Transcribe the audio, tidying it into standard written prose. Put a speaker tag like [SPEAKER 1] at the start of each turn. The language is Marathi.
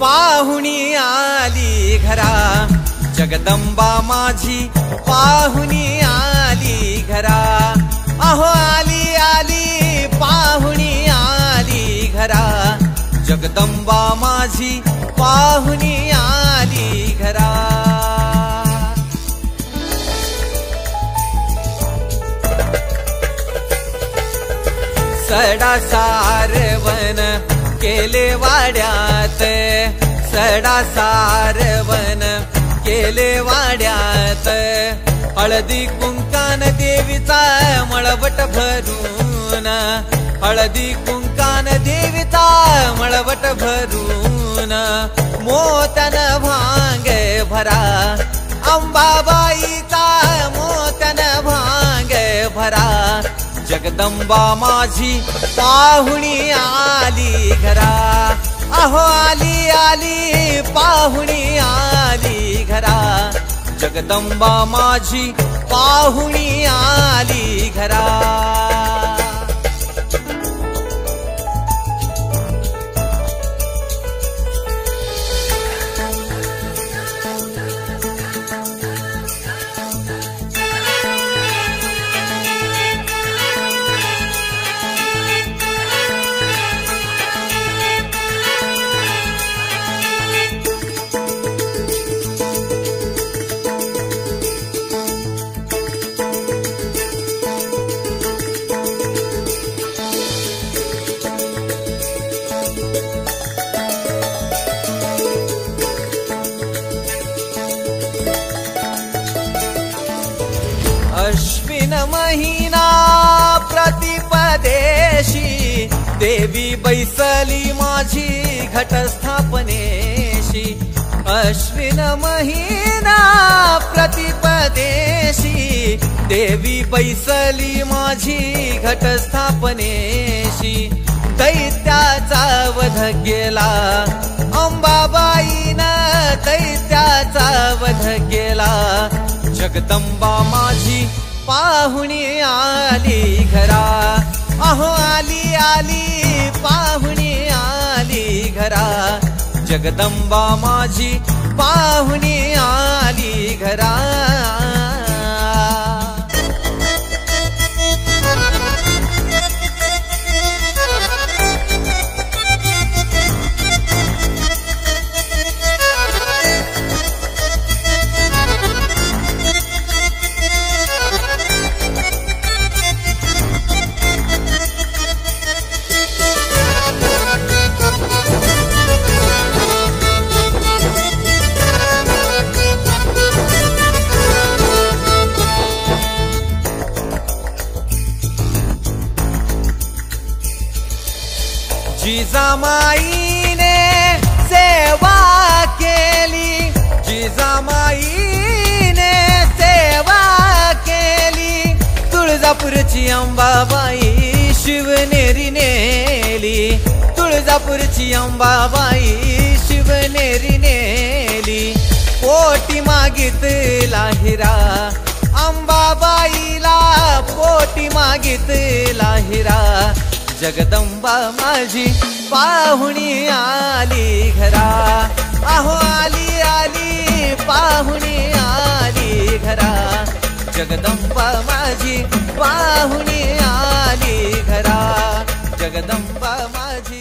[SPEAKER 1] पाहुणी आली घरा, जगदंबा माझी पाहुणी आली घरा। अहो आली आली पाहुणी आली घरा, जगदंबा माझी पाहुणी आली घरा। सडा सारवण केले वाड्यात, सडा सारवण केले वाड्यात। हळदी कुंकान देवीचा मळवट भरून, हळदी कुंकान देवीचा मळवट भरून। मोत्यान भांग भरा, अंबाबाईचा मोत्यान भांग भरा। जगदंबा माझी पाहुणी आली घरा, अहो आली आली पाहुणी आली घरा। जगदंबा माझी पाहुणी आली घरा। अश्विन महिना प्रतिपदेशी, देवी बैसली माझी घटस्थापनेशी। अश्विन महिना प्रतिपदेशी, देवी बैसली माझी घटस्थापनेशी। दैत्याचा वध केला अंबाबाईनं, दैत्याचा वध केला। जगदंबा माझी पाहुणी आली घरा, अहो आली आली पाहुणी आली घरा। जगदंबा माझी पाहुणी आली घरा। जिजामाईने सेवा केली, जिजामाईने सेवा केली। तुळजापूरची अंबाबाई शिवनेरी नेली, तुळजापूरची अंबाबाई शिवनेरी नेली। पोटी मागितला हिरा अंबाबाईला, पोटी मागितला हिरा। जगदंबा माझी पाहुणी आली घरा, अहो आली आली पाहुणी आली घरा। जगदंबा माझी पाहुणी आली घरा, जगदंबा माझी